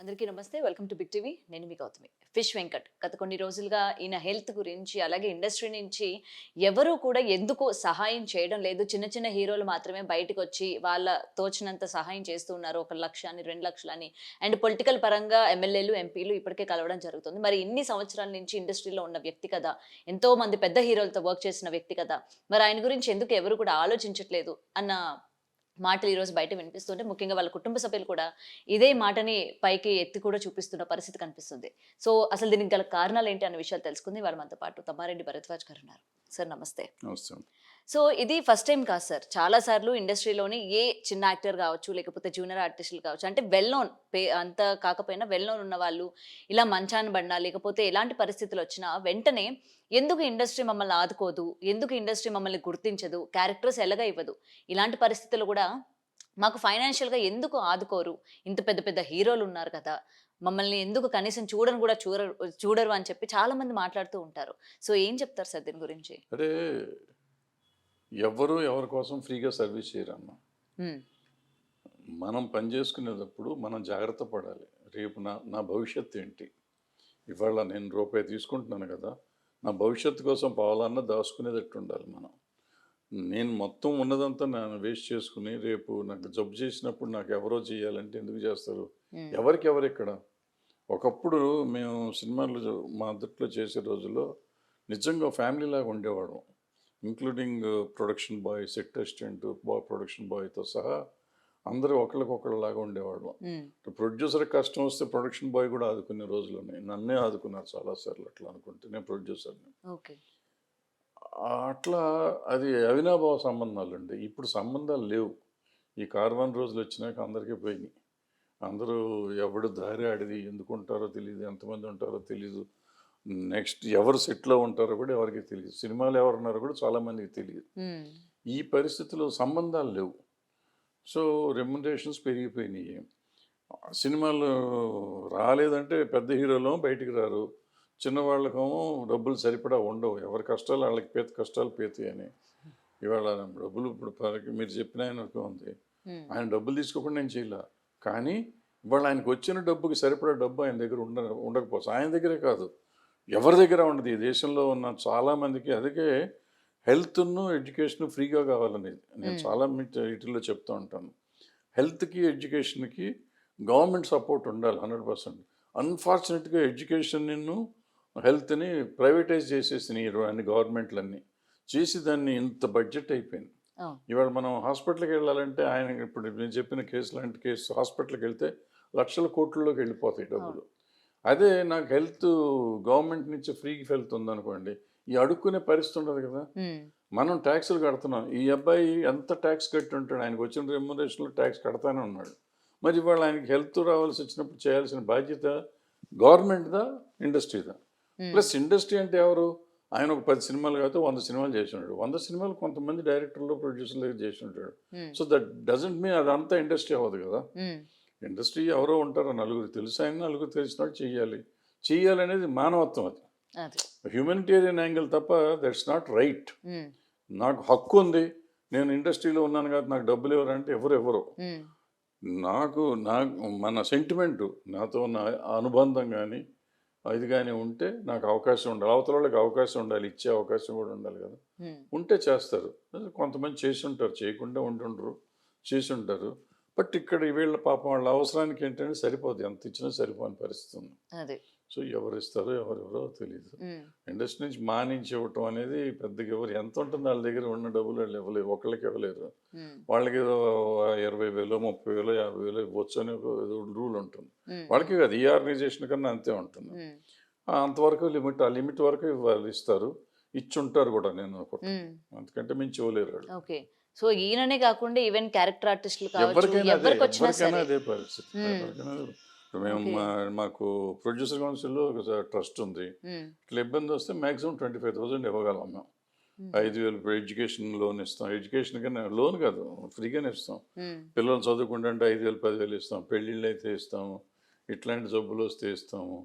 అందరికీ నమస్తే. Welcome to Big TV. నేను మీ గౌతమి. ఫిష్ వెంకట్ గత కొన్ని రోజులుగా ఈయన హెల్త్ గురించి, అలాగే ఇండస్ట్రీ నుంచి ఎవరు కూడా ఎందుకో సహాయం చేయడం లేదు. చిన్న చిన్న హీరోలు మాత్రమే బయటకొచ్చి వాళ్ళ తోచినంత సహాయం చేస్తూ ఉన్నారు. 1,00,000 అని, 2,00,000 అని. అండ్ పొలిటికల్ పరంగా ఎమ్మెల్యేలు, ఎంపీలు ఇప్పటికే కలవడం జరుగుతుంది. మరి ఇన్ని సంవత్సరాల నుంచి ఇండస్ట్రీలో ఉన్న వ్యక్తి కదా! ఎంతో మంది పెద్ద హీరోలతో వర్క్ చేసిన వ్యక్తి కదా! మరి ఆయన గురించి ఎందుకు ఎవరు కూడా ఆలోచించట్లేదు అన్న మాటలు ఈరోజు బయట వినిపిస్తుంటే, ముఖ్యంగా వాళ్ళ కుటుంబ సభ్యులు కూడా ఇదే మాటని పైకి ఎత్తి కూడా చూపిస్తున్న పరిస్థితి కనిపిస్తుంది. సో, అసలు దీనికి గల కారణాలేంటి అన్న విషయాలు తెలుసుకుంది. వారు మనతో పాటు తమ్మారెడ్డి భరద్వాజ్ గారున్నారు. సార్ నమస్తే. నమస్తే. సో, ఇది ఫస్ట్ టైమ్ కాదు సార్. చాలా సార్లు ఇండస్ట్రీలోని ఏ చిన్న యాక్టర్ గావచ్చు, లేకపోతే జూనియర్ ఆర్టిస్టులు కావచ్చు, అంటే వెల్ నోన్ అంత కాకపోయినా వెల్ నోన్ ఉన్నవాళ్ళు ఇలా మంచాన పడినా, లేకపోతే ఎలాంటి పరిస్థితులొచ్చినా వెంటనే ఎందుకు ఇండస్ట్రీ మమ్మల్ని ఆదుకోదు? ఎందుకు ఇండస్ట్రీ మమ్మల్ని గుర్తించదు? క్యారెక్టర్స్ ఎలాగా ఇవ్వదు? ఇలాంటి పరిస్థితుల్లో గూడా మాకు ఫైనాన్షియల్‌గా ఎందుకు ఆదుకోరు? ఇంత పెద్ద పెద్ద హీరోలున్నారు కదా! మమ్మల్ని ఎందుకు కనీసం చూడను గూడా చూడరు అని చెప్పి చాలా మంది మాట్లాడుతూ ఉంటారు. సో, ఏం చెప్తారు సార్ దీని గురించి? అంటే ఎవ్వరు ఎవరి కోసం ఫ్రీగా సర్వీస్ చేయరమ్మా. హ్మ్. మనం పని చేసుకునేటప్పుడు మనం జాగ్రత్త పడాలి. రేపు నా నా భవిష్యత్తు ఏంటి? ఇవాళ నేను రూపాయి తీసుకుంటున్నాను కదా! నా భవిష్యత్తు కోసం పావలాన్న దాచుకునేటట్టు ఉండాలి మనం. నేను మొత్తం ఉన్నదంతా నేను వేస్ట్ చేసుకుని రేపు నాకు జబ్బు చేసినప్పుడు నాకు ఎవరో చేయాలంటే ఎందుకు చేస్తారు? హ్మ్. ఎవరికి ఎవరిక్కడ? ఒకప్పుడు మేము సినిమాలు మా అద్దట్లో చేసే రోజుల్లో నిజంగా ఫ్యామిలీ లాగా ఉండేవాళ్ళం. Including production boy, set assistant, production బాయ్‌తో సహా అందరూ ఒకళ్ళకొకళ్ళలాగా ఉండేవాళ్ళం. హ్మ్. ప్రొడ్యూసర్‌కి కష్టం వస్తే ప్రొడక్షన్ బాయ్ కూడా ఆదుకునే రోజులున్నాయి. నన్నే ఆదుకున్నారు చాలా సార్లు అట్లా అనుకుంటే. నేను ప్రొడ్యూసర్‌ని. ఓకే. అట్లా అది అవినాభావ సంబంధాలండి. ఇప్పుడు సంబంధాలు లేవు. ఈ కార్వాన్ రోజులొచ్చినాక అందరికీ పోయినాయి. అందరూ ఎవడు దారి ఆడిది, ఎందుకుంటారో తెలీదు, ఎంతమంది ఉంటారో తెలీదు. నెక్స్ట్ ఎవరు సెట్‌లో ఉంటారో కూడా ఎవరికీ తెలీదు. సినిమాలో ఎవరున్నారో కూడా చాలామందికి తెలీదు. హ్మ్. ఈ పరిస్థితిలో సంబంధాలు లేవు. సో, రెమ్యునరేషన్స్ పెరిగిపోయినాయి. సినిమాలు రాలేదంటే పెద్ద హీరోలేమో బయటికి రారు. చిన్నవాళ్ళకేమో డబ్బులు సరిపడా ఉండవు. ఎవరి కష్టాలు ఆళ్ళకి కష్టాలు పీతయని. ఇవాళ డబ్బులు ఇప్పుడు మీరు చెప్పిన ఆయనకే ఉంది. హ్మ్. ఆయన డబ్బులు తీసుకోకుండా నేను చేయలా. కానీ ఇవాళ ఆయనకొచ్చిన డబ్బుకి సరిపడా డబ్బు ఆయన దగ్గర ఉండకపోవచ్చు. ఆయన దగ్గరే కాదు. ఎవరి దగ్గర ఉండదు. ఈ దేశంలో ఉన్న చాలామందికి అందుకే హెల్త్‌ను, ఎడ్యుకేషను ఫ్రీగా కావాలనేది. నేను హ్మ్. చాలా వీటిల్లో చెప్తూ ఉంటాను. హెల్త్‌కి, ఎడ్యుకేషన్‌కి గవర్నమెంట్ సపోర్ట్ ఉండాలి 100%. అన్‌ఫార్చునేట్‌గా ఎడ్యుకేషన్‌ను, హెల్త్‌ని ప్రైవేటైజ్ చేసేసినాయి అన్ని గవర్నమెంట్‌లన్నీ. చేసి దాన్ని ఇంత బడ్జెట్ అయిపోయింది. అవును. ఇవాళ మనం హాస్పిటల్‌కి వెళ్ళాలంటే ఆయన ఇప్పుడు నేను చెప్పిన కేసు లాంటి కేసు హాస్పిటల్‌కి వెళ్తే లక్షల కోట్లలోకి వెళ్ళిపోతాయి అవును. డబ్బులు. అదే నాకు హెల్త్ గవర్నమెంట్ నుంచి ఫ్రీ హెల్త్ ఉందనుకోండి, ఈ అడుక్కునే పరిస్థితి ఉండదు కదా! హ్మ్. మనం ట్యాక్సులు కడుతున్నాం. ఈ అబ్బాయి ఎంత ట్యాక్స్ కట్టి ఉంటాడు? ఆయనకు వచ్చిన రెమ్యునరేషన్‌లో ట్యాక్స్ కడతానే ఉన్నాడు. మరి ఇవాళ ఆయనకి హెల్త్ రావాల్సి వచ్చినప్పుడు చేయాల్సిన బాధ్యత గవర్నమెంట్‌దా? ఇండస్ట్రీదా? హ్మ్. ప్లస్ ఇండస్ట్రీ అంటే ఎవరు? ఆయన ఒక 10 సినిమాలు కాకపోతే 100 సినిమాలు చేసుంటాడు. 100 సినిమాలు కొంతమంది డైరెక్టర్లు, ప్రొడ్యూసర్లు దగ్గర చేసుంటాడు. హ్మ్. సో, దట్ డజంట్ మీన్ అదంతా ఇండస్ట్రీ అవ్వదు కదా! హ్మ్. ఇండస్ట్రీ ఎవరో ఉంటారు. నలుగురు తెలుసు ఆయన, నలుగురు తెలిసినోళ్ళు చెయ్యాలి. చెయ్యాలనేది మానవత్వం అది. అది. హ్యూమానిటేరియన్ యాంగిల్ తప్ప దట్స్ నాట్ రైట్. హ్మ్. నాకు హక్కు ఉంది. నేను ఇండస్ట్రీలో ఉన్నాను కాబట్టి నాకు డబ్బులు ఇవ్వరంటే ఎవరు ఇవ్వరు. హ్మ్. నాకు మన సెంటిమెంటు నాతో ఉన్న అనుబంధం గానీ, ఇది గానీ ఉంటే నాకు అవకాశం ఉండాలి. అవతల వాళ్ళకి అవకాశం ఉండాలి. ఇచ్చే అవకాశం కూడా ఉండాలి కదా! హ్మ్. ఉంటే చేస్తారు. కొంతమంది చేసుంటారు. చేయకుండా ఉండుండరు. చేసుంటారు. బట్ ఇక్కడ వీళ్ళ పాపం వాళ్ళ అవసరానికి ఏంటంటే సరిపోదు. ఎంత ఇచ్చినా సరిపోని పరిస్థితి ఉంది. అది. సో, ఎవరిస్తారో ఎవరెవరో తెలీదు. హ్మ్. ఇండస్ట్రీ నుంచి మానించి ఇవ్వటం అనేది పెద్దగా ఎవరు ఎంత ఉంటుంది వాళ్ళ దగ్గర ఉన్న డబ్బులు వాళ్ళు ఇవ్వలేరు. ఒకళ్ళకి ఇవ్వలేరు. హ్మ్. వాళ్ళకి ఏదో 20,000, 30,000, 50,000 ఇవ్వచ్చు అని ఒక ఏదో రూల్ ఉంటుంది. హ్మ్. వాళ్ళకి కాదు ఈ ఆర్గనైజేషన్ కన్నా అంతే ఉంటుంది. హ్మ్. అంతవరకు లిమిట్. ఆ లిమిట్ వరకు వాళ్ళు ఇస్తారు. ఇచ్చుంటారు కూడా నేను అనుకుంటాను. హ్మ్. అంతకంటే మించి ఇవ్వలేరు వాళ్ళు. ఓకే. సో, ఈయననే కాకుండా ఈవెన్ క్యారెక్టర్ ఆర్టిస్టులు కావచ్చు, ఎవరికైనా అదే. ఎవ్వరికొచ్చినా ఎవరికైనా సరే. అదే పరిస్థితి. హ్మ్. ఎవరికైనా అదే. ఇప్పుడు మేము ఓకే. మాకు ప్రొడ్యూసర్ కౌన్సిల్‌లో ఒక ట్రస్ట్ ఉంది. హ్మ్. ఇట్లా ఇబ్బందొస్తే మాక్సిమం 25,000 ఇవ్వగలం మేము. హుహు. 5,000 ఇప్పుడు ఎడ్యుకేషన్ లోన్ ఇస్తాం. ఎడ్యుకేషన్ కన్నా లోన్ కాదు ఫ్రీగానే ఇస్తాం. హ్మ్. పిల్లలు చదువుకుంటుంటే 5,000, 10,000 ఇస్తాం. పెళ్ళిళ్ళైతే ఇస్తాము. ఇట్లాంటి జబ్బులొస్తే ఇస్తాము.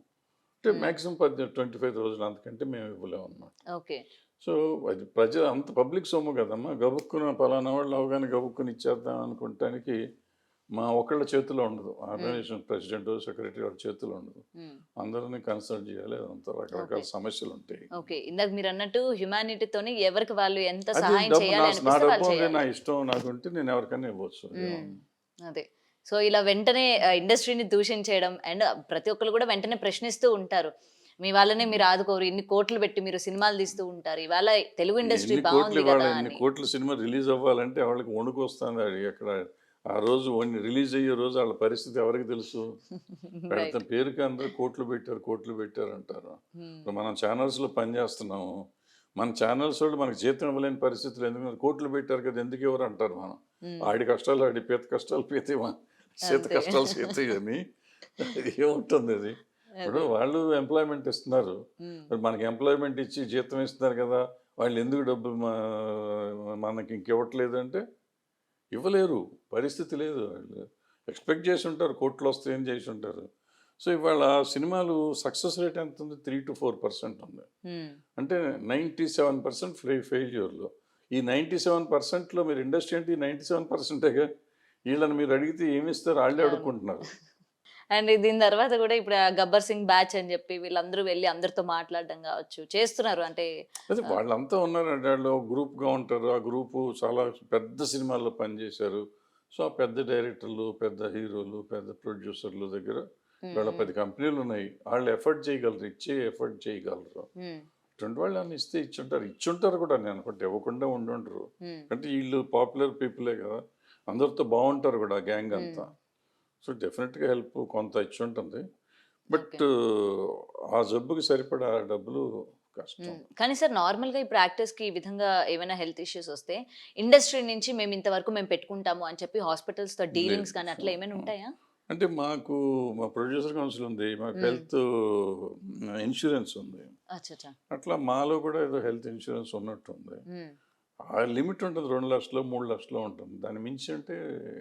అంటే హ్మ్. మాక్సిమం 25,000 అంతకంటే మేము ఇవ్వలేమన్నమాట. ఓకే. సో, అది అంత పబ్లిక్ సొమ్ము కదమ్మా! గబుక్కున పలానా వాళ్ళు అవగానే గబుక్కున ఇచ్చేద్దాం అనుకుంటానికి మా ఒకళ్ళ చేతిలో ఉండదు. ఆర్గనైజేషన్ ప్రెసిడెంట్, సెక్రటరీ వాళ్ళ చేతిలో ఉండదు. ఉమ్. అందరిని కన్సల్ట్ చేయాలి. అదంతా రకరకాల ఓకే. సమస్యలు ఉంటాయి. ఓకే, ఇందాక మీరు అన్నట్టు హ్యుమానిటీతోని ఎవరికి వాళ్ళు ఎంత అది సహాయం డబ్బు చేయాలి నా అనిపిస్తే డబ్బు వాళ్ళు ఉంది, నా చేయాలి. ఇష్టం నాకుంటే నేను ఎవరికైనా ఇవ్వచ్చు. అదే. సో, ఇలా వెంటనే ఇండస్ట్రీని దూషించేయడం అండ్ ప్రతి ఒక్కళ్ళు కూడా వెంటనే ప్రశ్నిస్తూ ఉంటారు. మీ వాళ్ళనే మీరు ఆదుకోరు. ఇన్ని కోట్లు పెట్టి మీరు సినిమాలు తీస్తూ ఉంటారు. ఇవాళ తెలుగు ఇండస్ట్రీ ఎన్ని కోట్లు బావుంది ఇవాళ, గదా! ఎన్ని అని. కోట్ల సినిమా రిలీజ్ అవ్వాలంటే వాళ్ళకి వణుకు వస్తుంది. అది ఎక్కడ ఆ రోజు రిలీజ్ అయ్యే రోజు వాళ్ళ పరిస్థితి ఎవరికి తెలుసు? పెడతాం రైట్. పేరుకి అందరూ కోట్లు పెట్టారు, కోట్లు పెట్టారు అంటారు. హ్మ్. ఇప్పుడు మనం ఛానల్స్లో పనిచేస్తున్నాము. మన ఛానల్స్ వాళ్ళు మనకు జీతం ఇవ్వలేని పరిస్థితులు, ఎందుకంటే కోట్లు పెట్టారు కదా ఎందుకు ఇవ్వరు అంటారు. మనం హ్మ్. ఆడి కష్టాలు ఆడి, పీత కష్టాలు పీత, సీత అంతే. కష్టాలు సీత అని ఏముంటుంది అది. ఇప్పుడు అదే. వాళ్ళు ఎంప్లాయ్మెంట్ ఇస్తున్నారు. హ్మ్. మరి మనకి ఎంప్లాయ్మెంట్ ఇచ్చి జీతం ఇస్తున్నారు కదా, వాళ్ళు ఎందుకు డబ్బులు మనకి ఇంకివ్వట్లేదు అంటే ఇవ్వలేరు. పరిస్థితి లేదు. వాళ్ళు ఎక్స్‌పెక్ట్ చేసి ఉంటారు. కోట్లు వస్తాయని చేసి ఉంటారు. సో, ఇవాళ సినిమాలు సక్సెస్ రేట్ ఎంత ఉంది? 3-4% ఉంది. హ్మ్. అంటే 97% ఫెయిల్యూర్‌లో. ఈ 97%లో మీరు ఇండస్ట్రీ అంటే ఈ 97%గా. వీళ్ళని మీరు అడిగితే ఏమిస్తారు? ఆళ్ళే అవును. అడుక్కుంటున్నారు. అండ్ దీని తర్వాత గూడా ఇప్పుడు ఆ 'గబ్బర్ సింగ్' బ్యాచ్ అని జెప్పి వీళ్ళందరూ వెళ్లి అందరితో మాట్లాడడం గావచ్చు చేస్తున్నారు. అంటే అదే ఆహ్, వాళ్ళంతా ఉన్నారండి. వాళ్ళు గ్రూప్‌గా ఉంటారు. ఆ గ్రూపు చాలా పెద్ద సినిమాల్లో పనిచేశారు. సో, ఆ పెద్ద డైరెక్టర్లు, పెద్ద హీరోలు, పెద్ద ప్రొడ్యూసర్ల దగ్గర హ్మ్. ఇవాళ హ్మ్. 10 కంపెనీలు ఉన్నాయి. వాళ్ళు ఎఫర్ట్ చేయగలరు. ఇచ్చే ఎఫర్ట్ చేయగలరు. హ్మ్. అటువంటి వాళ్ళు ఏమన్నా ఇస్తే ఇచ్చుంటారు. ఇచ్చుంటారు కూడా, నేను అనుకుంటే ఇవ్వకుండా ఉండుండరు. హ్మ్. అంటే వీళ్ళు పాపులర్ పీపులే కదా! అందరితో బావుంటారు కూడా ఆ గ్యాంగ్ అంతా. హ్మ్. సో, డెఫినిట్‌గా హెల్ప్ కొంత ఇచ్చుంటుంది. But okay. ఆ జబ్బుకి సరిపడా డబ్బులు కష్టం. కానీ సార్ నార్మల్‌గా ఇప్పుడు యాక్టర్స్‌కి ఈ విధంగా ఏమైనా హెల్త్ ఇష్యూస్ వస్తే ఇండస్ట్రీ నుంచి మేము పెట్టుకుంటాము అని చెప్పి హాస్పిటల్స్‌తో లేదు. డీలింగ్స్ గాని అట్లా ఏమైనా ఉంటాయా? అంటే మాకు మా ప్రొడ్యూసర్ కౌన్సిల్ ఉంది. మాకు హ్మ్. హెల్త్ ఇన్స్యూరెన్స్ ఉంది. అచ్చచ్చా! అట్లా మాలో కూడా ఏదో హెల్త్ ఇన్స్యూరెన్స్ ఉన్నట్టుంది. హ్మ్. ఆ లిమిట్ ఉంటుంది. 2,00,000 3,00,000 ఉంటుంది. దాన్ని మించి అంటే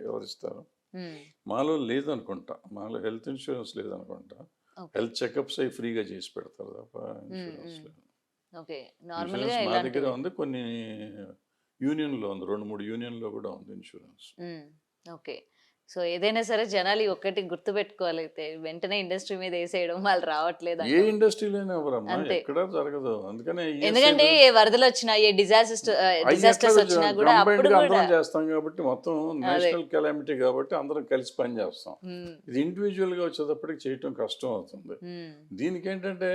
ఎవరిస్తారు? హ్మ్. మాలో లేదనుకుంటా. మాలో హెల్త్ ఇన్స్యూరెన్స్ లేదనుకుంటా. ఓకే. హెల్త్ చెకప్స్ అయి ఫ్రీగా చేసి పెడతారు తప్ప హ్మ్. ఇన్స్యూరెన్స్ హ్మ్. లేదు. ఓకే. నార్మల్‌గా ఇన్స్యూరెన్స్ మా దగ్గర ఇలాంటివి. ఉంది. కొన్ని యూనియన్‌లో ఉంది. 2, 3 యూనియన్‌లో కూడా ఉంది ఇన్స్యూరెన్స్. హ్మ్. ఓకే. సో, ఏదైనా సరే జనాలు ఈ ఒక్కటి గుర్తుపెట్టుకోవాలైతే వెంటనే ఇండస్ట్రీ మీద ఏసేయడం వాళ్ళు ఏ రావట్లేదనడం. ఇండస్ట్రీలోనే అవ్వరమ్మా. అంతే. ఎక్కడా జరగదు. అందుకనే ఎందుకంటే ఈఎస్ఐలు ఏ వరదలొచ్చినా, ఏ అయి డిజాస్టర్స్ ఎట్లాగో వచ్చినా గూడా అప్పుడు కంబైన్డ్‌గా గూడా అందరం చేస్తాం కాబట్టి, మొత్తం అదే. నేషనల్ కెలామిటీ కాబట్టి అందరం కలిసి పని చేస్తాం. హ్మ్. ఇది ఇండివిడ్యువల్‌గా వచ్చేటప్పటికి చేయటం కష్టం అవుతుంది. హ్మ్. దీనికేంటంటే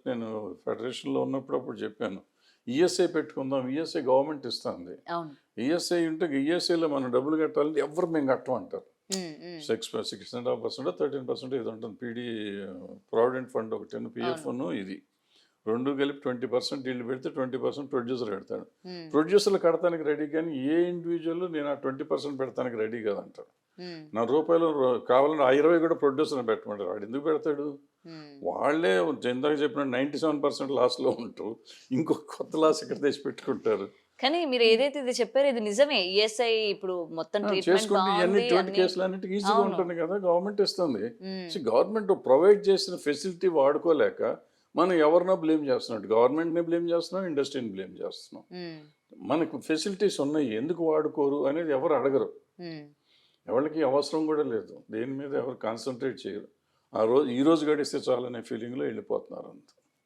నేను ఫెడరేషన్‌లో ఉన్నప్పుడు అప్పుడు చెప్పాను. ఈఎస్ఐ పెట్టుకుందాం. ఈఎస్ఐ గవర్నమెంట్ ఇస్తుంది. అవును. ఈఎస్ఐ ఉంటే ఈఎస్ఐలో మనం డబ్బులు కట్టాలంటే ఎవ్వరు మేము కట్టమంటారు. హ్మ్. హ్మ్. 6.5% 13% ఏదో ఉంటుంది. ప్రావిడెంట్ ఫండ్ ఒకటి, అవును. పీఎఫ్‌ను ఇది. 2 కలిపి 20% వీళ్ళు పెడితే 20% ప్రొడ్యూసర్ కడతాడు. హ్మ్. ప్రొడ్యూసర్లు కడతానికి రెడీ, కానీ ఏ ఇండివిజువల్ నేను ఆ 20% పెడతానికి రెడీ కాదంటాడు. హ్మ్. నా రూపాయలు కావాలని ఆ 20 కూడా ప్రొడ్యూసర్‌ని పెట్టమంటారు. వాడు ఎందుకు పెడతాడు? హ్మ్. వాళ్ళే ఇందాక చెప్పినట్టు 97% లాస్‌లో ఉంటూ ఇంకో కొత్త లాస్ ఇక్కడ తెచ్చి పెట్టుకుంటారు. కానీ మీరు ఏదైతే ఇది చెప్పారో ఇది నిజమే. ఈఎస్ఐ ఇప్పుడు మొత్తం ట్రీట్‌మెంట్ చేసుకుంటే ఇవన్నీ బావుంది. ఇటువంటి అన్నీ కేసులన్నిటికి ఈజీగా అవును. ఉంటుంది కదా! గవర్నమెంట్ ఇస్తుంది. హ్మ్. గవర్నమెంట్ ప్రొవైడ్ చేసిన ఫెసిలిటీ వాడుకోలేక మనం ఎవరినో బ్లేమ్ చేస్తున్నట్టు. గవర్నమెంట్‌ని బ్లేమ్ చేస్తున్నాం, ఇండస్ట్రీని బ్లేమ్ చేస్తున్నాం. హ్మ్. మనకు ఫెసిలిటీస్ ఉన్నాయి. ఎందుకు వాడుకోరు అనేది ఎవరు అడగరు. హ్మ్. ఎవళ్ళకి అవసరం కూడా లేదు. దేని మీద ఎవరు కాన్సంట్రేట్ చేయరు. ఈ రోజు గడిస్తే చాలనే ఫీలింగ్‌లో వెళ్ళిపోతున్నారు అంతే.